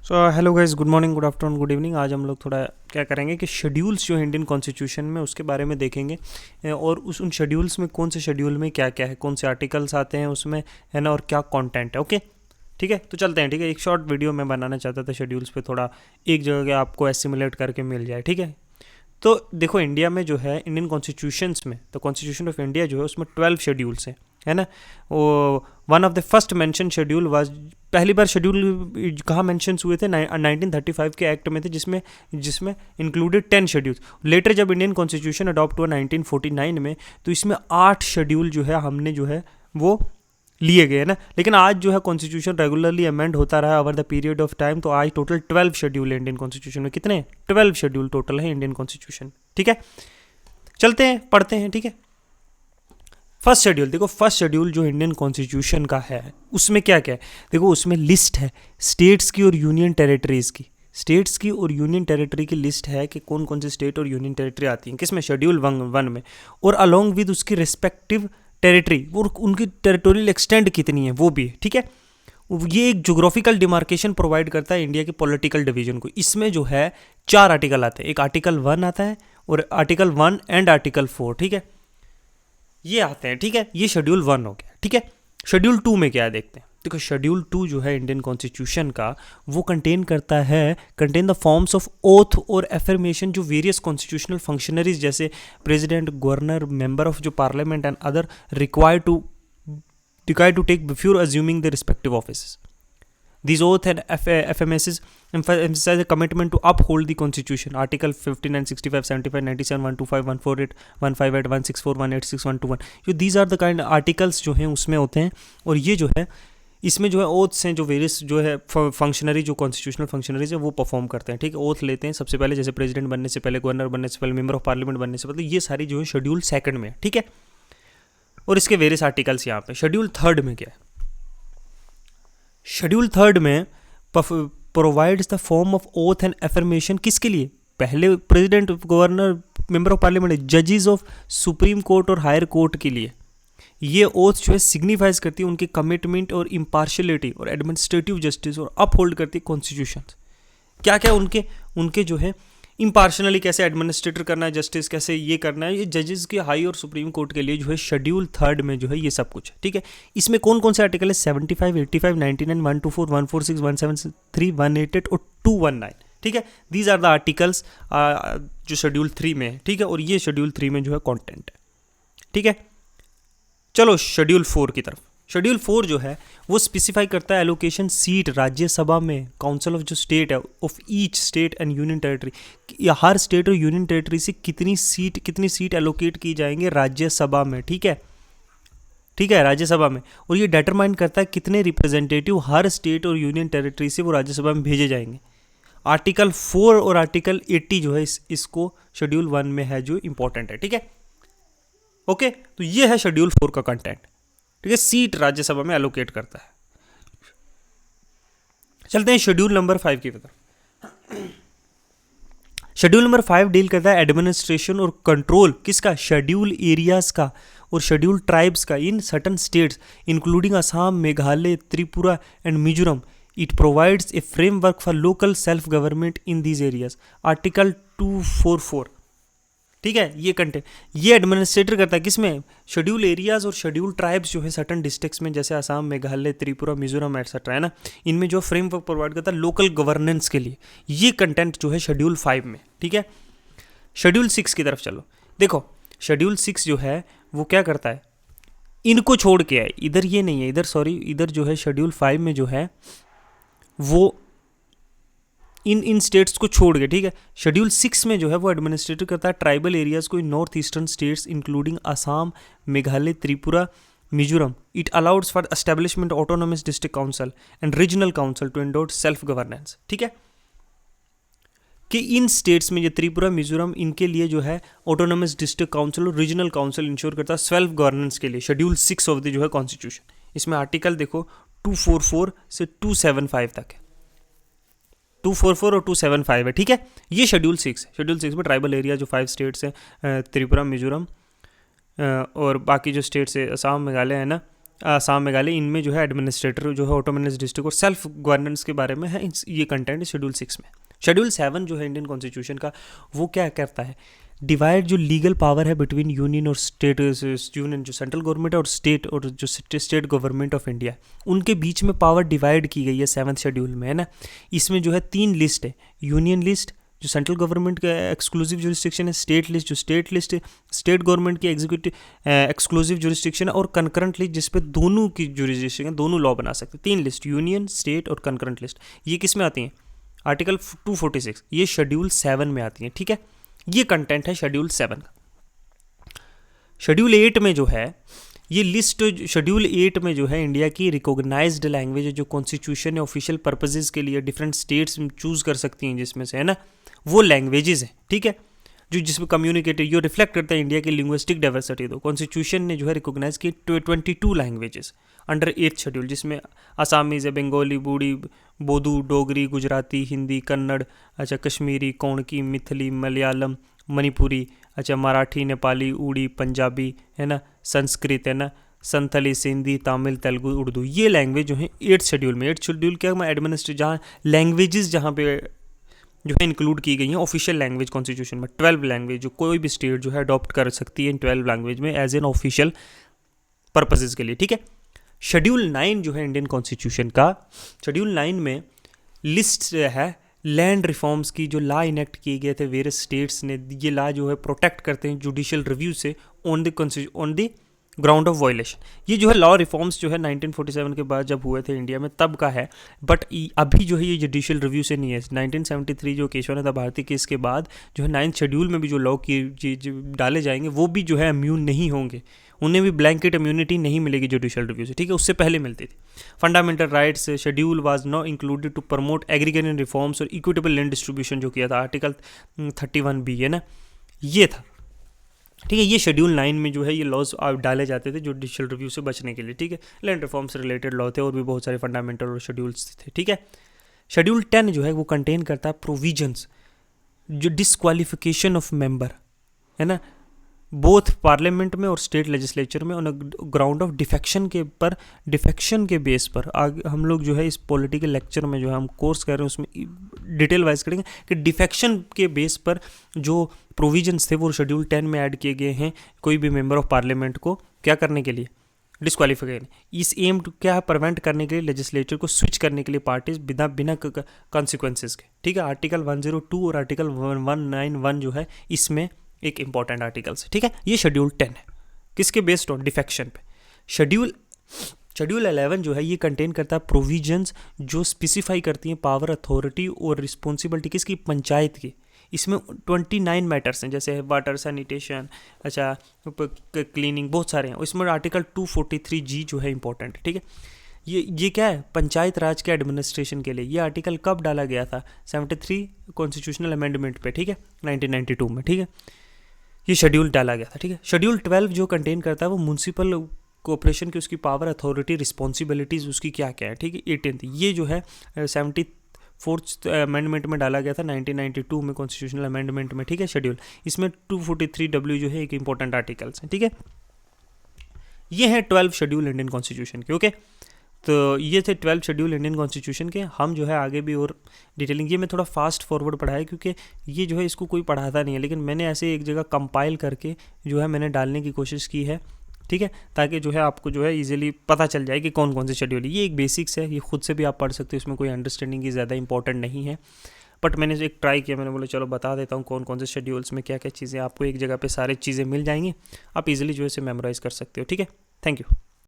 So hello guys, good morning, good afternoon, good evening. आज हम लोग थोड़ा क्या करेंगे कि शेड्यूल्स जो है इंडियन कॉन्स्टिट्यूशन में उसके बारे में देखेंगे। और उन शेड्यूल्स में कौन से शेड्यूल में क्या क्या है, कौन से आर्टिकल्स आते हैं उसमें, है ना, और क्या कंटेंट है। ओके, ठीक है, तो चलते हैं। ठीक है, एक शॉर्ट वीडियो मैं बनाना चाहता था शेड्यूल्स पे, थोड़ा एक जगह आपको एसिमुलेट करके मिल जाए। ठीक है, तो देखो इंडिया में जो है इंडियन कॉन्स्टिट्यूशंस में, तो कॉन्स्टिट्यूशन ऑफ इंडिया जो है उसमें 12 शेड्यूल्स हैं, है ना। वो one of the first mention schedule was, पहली बार शेड्यूल कहाँ मेंशन हुए थे, 1935 के एक्ट में थे, जिसमें जिसमें इंक्लूडेड 10 शेड्यूल्स। लेटर जब इंडियन कॉन्स्टिट्यूशन अडॉप्ट हुआ 1949 में, तो इसमें 8 शेड्यूल जो है हमने जो है वो लिए गए ना। लेकिन आज जो है कॉन्स्टिट्यूशन रेगुलरली अमेंड होता रहा over the period of time, तो आज टोटल 12 शेड्यूल है इंडियन कॉन्स्टिट्यूशन में। कितने? 12 शेड्यूल टोटल है इंडियन कॉन्स्टिट्यूशन। ठीक है, चलते हैं, पढ़ते हैं। ठीक है, फर्स्ट शेड्यूल देखो। फर्स्ट शेड्यूल जो इंडियन कॉन्स्टिट्यूशन का है उसमें क्या क्या है देखो। उसमें लिस्ट है स्टेट्स की और यूनियन टेरिटरीज की। स्टेट्स की और यूनियन टेरिटरी की लिस्ट है कि कौन कौन से स्टेट और यूनियन टेरिटरी आती हैं किसमें, शेड्यूल 1 में। और अलॉन्ग विद उसकी रिस्पेक्टिव टेरिटरी, और उनकी टेरिटोरियल एक्सटेंड कितनी है वो भी है। ठीक है, ये एक जोग्राफिकल डिमार्केशन प्रोवाइड करता है इंडिया के पॉलिटिकल डिवीजन को। इसमें जो है 4 आर्टिकल आते हैं। एक आर्टिकल 1 आता है, और आर्टिकल 1 एंड आर्टिकल 4, ठीक है, ये आते हैं। ठीक है, ये शेड्यूल 1 हो गया। ठीक है, शेड्यूल 2 में क्या है देखते हैं। देखो शेड्यूल 2 जो है इंडियन कॉन्स्टिट्यूशन का, वो contain the forms of oath और एफर्मेशन जो वेरियस कॉन्स्टिट्यूशनल फंक्शनरीज जैसे प्रेसिडेंट, गवर्नर, मेंबर ऑफ जो parliament and other required to take before assuming the respective office. These oath and FMSs emphasize a commitment to uphold the Constitution. Article 59, 65, 75, 97, 125, 148, 158, 164, 186, 121. जो these are the kind articles जो हैं उसमें होते हैं। और ये जो है इसमें जो है ओथ्स हैं जो वेरियस जो है फंक्शनरी, जो कॉन्स्टिट्यूशनल फंक्शनरीज है वो परफॉर्म करते हैं। ठीक है, ओथ लेते हैं सबसे पहले, जैसे प्रेसिडेंट बनने से पहले, गवर्नर बनने से पहले, मेंबर ऑफ पार्लियामेंट बनने से पहले। ये सारी जो है शेड्यूल 2 में है। ठीक है, और इसके वेरियस आर्टिकल्स यहाँ पे। शेड्यूल 3 में क्या है? शेड्यूल 3 में provides the form of oath and affirmation किसके लिए? पहले president, governor, member of parliament, जजेस ऑफ सुप्रीम कोर्ट और हायर कोर्ट के लिए। ये ओथ जो है सिग्निफाइज करती है उनकी कमिटमेंट और इम्पार्शलिटी और एडमिनिस्ट्रेटिव जस्टिस, और अपहोल्ड करती है कॉन्स्टिट्यूशन। क्या क्या उनके जो है इम्पार्शनली कैसे एडमिनिस्ट्रेटर करना है, जस्टिस कैसे ये करना है, ये जजेस के हाई और सुप्रीम कोर्ट के लिए जो है शेड्यूल 3 में जो है ये सब कुछ। ठीक है, इसमें कौन कौन से आर्टिकल है? 75, 85, 99, 124, 146, 173, 188 और 219। ठीक है, दीज आर द आर्टिकल्स जो शेड्यूल 3 में है। ठीक है, और ये शेड्यूल 3 में जो है कॉन्टेंट है। ठीक है, चलो शेड्यूल 4 की तरफ। शेड्यूल 4 जो है वो स्पेसिफाई करता है एलोकेशन सीट राज्यसभा में, काउंसिल ऑफ जो स्टेट है, of each state and union territory, या हर स्टेट और यूनियन टेरिटरी से कितनी सीट एलोकेट की जाएंगे राज्यसभा में। ठीक है, ठीक है, राज्यसभा में। और ये डिटरमाइन करता है कितने रिप्रेजेंटेटिव हर स्टेट और यूनियन टेरिटरी से वो राज्यसभा में भेजे जाएंगे। आर्टिकल 4 और आर्टिकल 80 जो है इसको शेड्यूल 1 में है जो इंपॉर्टेंट है। ठीक है, ओके, तो ये है शेड्यूल 4 का कंटेंट। ठीक है, सीट राज्यसभा में एलोकेट करता है। चलते हैं शेड्यूल नंबर 5 की तरफ। शेड्यूल नंबर 5 डील करता है एडमिनिस्ट्रेशन और कंट्रोल किसका? शेड्यूल एरियाज का और शेड्यूल ट्राइब्स का in certain states including Assam, Meghalaya, Tripura and Mizoram. It provides a framework for local self government in these areas. Article 244। ठीक है, ये कंटेंट ये एडमिनिस्ट्रेटर करता है किसमें? शेड्यूल एरियाज और शेड्यूल ट्राइब्स जो है सर्टन डिस्ट्रिक्ट्स में, जैसे असम, मेघालय, त्रिपुरा, मिजोरम एटसेट्रा, है ना, इनमें जो फ्रेमवर्क प्रोवाइड करता है लोकल गवर्नेंस के लिए। ये कंटेंट जो है शेड्यूल 5 में। ठीक है, शेड्यूल 6 की तरफ चलो। देखो शेड्यूल 6 जो है वो क्या करता है, इनको छोड़ के है, इधर ये नहीं है, इधर जो है शेड्यूल 5 में जो है वो इन स्टेट्स को छोड़ के। ठीक है, शेड्यूल 6 में जो है वो एडमिनिस्ट्रेट करता है ट्राइबल एरियाज को in north eastern states including Assam, Meghalaya, Tripura, Mizoram. It allows for establishment autonomous district council and regional council to endorse self governance. ठीक है, कि इन स्टेट्स में ये त्रिपुरा, मिजोरम, इनके लिए जो है ऑटोनोमस डिस्ट्रिक्ट काउंसिल और रीजनल काउंसिल इंश्योर करता है सेल्फ गवर्नेंस के लिए। शेड्यूल 6 ऑफ द जो है कॉन्स्टिट्यूशन। इसमें आर्टिकल देखो 244 से 275 तक है। 244 और 275 है। ठीक है, ये शेड्यूल 6 है। शेड्यूल 6 में ट्राइबल एरिया जो 5 स्टेट्स हैं, त्रिपुरा, मिजोरम और बाकी जो स्टेट्स है असम, मेघालय, है ना, आसाम मेघालय, इनमें जो है एडमिनिस्ट्रेटर जो है ऑटोनोमस डिस्ट्रिक्ट और सेल्फ गवर्नेंस के बारे में है। ये कंटेंट है शेड्यूल 6 में। शेड्यूल 7 जो है इंडियन कॉन्स्टिट्यूशन का, वो क्या करता है, डिवाइड जो लीगल पावर है बिटवीन यूनियन और स्टेट, यूनियन जो सेंट्रल गवर्नमेंट है और जो स्टेट गवर्नमेंट ऑफ इंडिया, उनके बीच में पावर डिवाइड की गई है 7th शेड्यूल में, है ना। इसमें जो है 3 लिस्ट है, यूनियन लिस्ट जो सेंट्रल गवर्नमेंट का एक्सक्लूसिव जुरिस्डिक्शन है, स्टेट लिस्ट जो स्टेट लिस्ट है, स्टेट गवर्नमेंट की एग्जीक्यूटिव एक्सक्लूसिव जुरिस्डिक्शन है, और कंकरेंट लिस्ट जिस पे दोनों की जुरिस्डिक्शन है, दोनों लॉ बना सकते हैं। 3 लिस्ट, यूनियन, स्टेट और कंकरेंट लिस्ट, ये किस में आती हैं, आर्टिकल 246, ये शेड्यूल 7 में आती हैं, ठीक है। ये कंटेंट है शेड्यूल 7 का। शेड्यूल 8 में जो है ये लिस्ट, शेड्यूल 8 में जो है इंडिया की रिकॉग्नाइज्ड लैंग्वेज है, जो कॉन्स्टिट्यूशन है ऑफिशियल पर्पसेस के लिए डिफरेंट स्टेट्स चूज कर सकती हैं जिसमें से, है ना, वो लैंग्वेजेस हैं, ठीक है, जो जिसमें कम्युनिकेटेड, जो रिफ्लेक्ट करता है इंडिया की लिंग्विस्टिक डाइवर्सिटी। तो कॉन्स्टिट्यूशन ने जो है रिकॉग्नाइज की 22 लैंग्वेजेस अंडर 8th शेड्यूल, जिसमें आसामीज है, बंगाली, बूढ़ी, बोदू, डोगरी, गुजराती, हिंदी, कन्नड़, अच्छा कश्मीरी, कोंकणी, मिथिली, मलयालम, मणिपुरी, अच्छा मराठी, नेपाली, उड़ी, पंजाबी, है ना, संस्कृत, है ना, संथली, सिंधी, तमिल, तेलुगु, उर्दू, ये लैंग्वेज जो है 8th शेड्यूल में। 8th शेड्यूल क्या है, एडमिनिस्ट्रेट जहाँ लैंग्वेजेस जहाँ पे जो है इंक्लूड की गई हैं ऑफिशियल लैंग्वेज कॉन्स्टिट्यूशन में, 12 लैंग्वेज जो कोई भी स्टेट जो है अडॉप्ट कर सकती है इन 12 लैंग्वेज में एज एन ऑफिशियल पर्पसेस के लिए, ठीक है। शेड्यूल 9 जो है इंडियन कॉन्स्टिट्यूशन का, शेड्यूल 9 में लिस्ट है लैंड रिफॉर्म्स की, जो लॉ इनेक्ट किए गए थे वेरियस स्टेट्स ने। ये लॉ जो है प्रोटेक्ट करते हैं जुडिशियल रिव्यू से on the ground of violation. ये जो है लॉ रिफॉर्म्स जो है 1947 के बाद जब हुए थे इंडिया में तब का है, बट अभी जो है ये जुडिशियल रिव्यू से नहीं है। 1973 जो केशवानंद भारती केस के बाद जो है 9th शेड्यूल में भी जो लॉ की डाले जाएंगे वो भी जो है इम्यून नहीं होंगे, उन्हें भी ब्लैंकेट इम्यूनिटी नहीं मिलेगी जुडिशियल रिव्यू से, ठीक है, उससे पहले मिलती थी। Fundamental rights schedule was not included to promote aggregation reforms और इक्विटेबल लैंड डिस्ट्रीब्यूशन जो किया था आर्टिकल 31B, है ना, ये था, ठीक है। ये शेड्यूल 9 में जो है ये लॉज डाले जाते थे जुडिशियल रिव्यू से बचने के लिए, ठीक है। लैंड रिफॉर्म से रिलेटेड लॉ थे और भी बहुत सारे फंडामेंटल और शेड्यूल्स थे, ठीक है। शेड्यूल 10 जो है वो कंटेन करता है प्रोविजंस जो डिसक्वालिफिकेशन ऑफ मेंबर, है ना, बोथ पार्लियामेंट में और स्टेट लेजिस्लेचर में ऑन ग्राउंड ऑफ डिफेक्शन के बेस पर। आगे हम लोग जो है इस पॉलिटिकल लेक्चर में जो है हम कोर्स कर रहे हैं उसमें डिटेल वाइज करेंगे कि डिफेक्शन के बेस पर जो प्रोविजंस थे वो शेड्यूल 10 में ऐड किए गए हैं कोई भी मेंबर ऑफ पार्लियामेंट को क्या करने के लिए, डिस्क्वालीफिकेशन। इस एम क्या है, प्रिवेंट करने के लिए, लेजिस्लेचर को स्विच करने के लिए पार्टीज बिना कॉन्सिक्वेंसेस के, ठीक है। आर्टिकल 102 और आर्टिकल 191 जो है इसमें एक इंपॉर्टेंट आर्टिकल्स है, ठीक है। ये शेड्यूल 10 है, किसके बेस्ड ऑन डिफेक्शन पे। शेड्यूल 11 जो है ये कंटेन करता है प्रोविजंस जो स्पेसिफाई करती हैं पावर, अथॉरिटी और रिस्पॉन्सिबिलिटी किसकी, पंचायत की। इसमें 29 मैटर्स हैं, जैसे वाटर, सैनिटेशन, अच्छा क्लीनिंग, बहुत सारे हैं। इसमें आर्टिकल 243G जो है इंपॉर्टेंट, ठीक है। ये क्या है, पंचायत राज के एडमिनिस्ट्रेशन के लिए। ये आर्टिकल कब डाला गया था, 73 कॉन्स्टिट्यूशनल अमेंडमेंट पे, ठीक है, 1992 में, ठीक है। ये शेड्यूल डाला गया था, ठीक है। शेड्यूल 12 जो कंटेन करता है वो म्यूनसिपल कोऑपरेशन की उसकी पावर, अथॉरिटी, रिस्पॉन्सिबिलिटीज़ उसकी क्या क्या है, ठीक है। 18th ये जो है 74th अमेंडमेंट में डाला गया था 1992 में कॉन्स्टिट्यूशनल अमेंडमेंट में, ठीक है। शेड्यूल इसमें 243W जो है एक इंपॉर्टेंट आर्टिकल्स हैं, ठीक है। ये है 12 शेड्यूल इंडियन कॉन्स्टिट्यूशन के, ओके। तो ये थे 12 शेड्यूल इंडियन कॉन्स्टिट्यूशन के। हम जो है आगे भी और डिटेलिंग, ये मैं थोड़ा फास्ट फॉरवर्ड पढ़ा है क्योंकि ये जो है इसको कोई पढ़ाता नहीं है, लेकिन मैंने ऐसे एक जगह कंपाइल करके जो है मैंने डालने की कोशिश की है, ठीक है, ताकि जो है आपको जो है इजीली पता चल जाए कि कौन कौन से शेड्यूल है। ये एक बेसिक्स है, ये खुद से भी आप पढ़ सकते हो, इसमें कोई अंडरस्टैंडिंग की ज़्यादा इंपॉर्टेंट नहीं है, बट मैंने एक ट्राई किया, मैंने बोला चलो बता देता हूँ कौन कौन से शेड्यूल्स में क्या क्या चीज़ें, आपको एक जगह पे सारी चीज़ें मिल जाएंगी, आप इजीली जो है इसे मेमोराइज़ कर सकते हो, ठीक है। Thank you.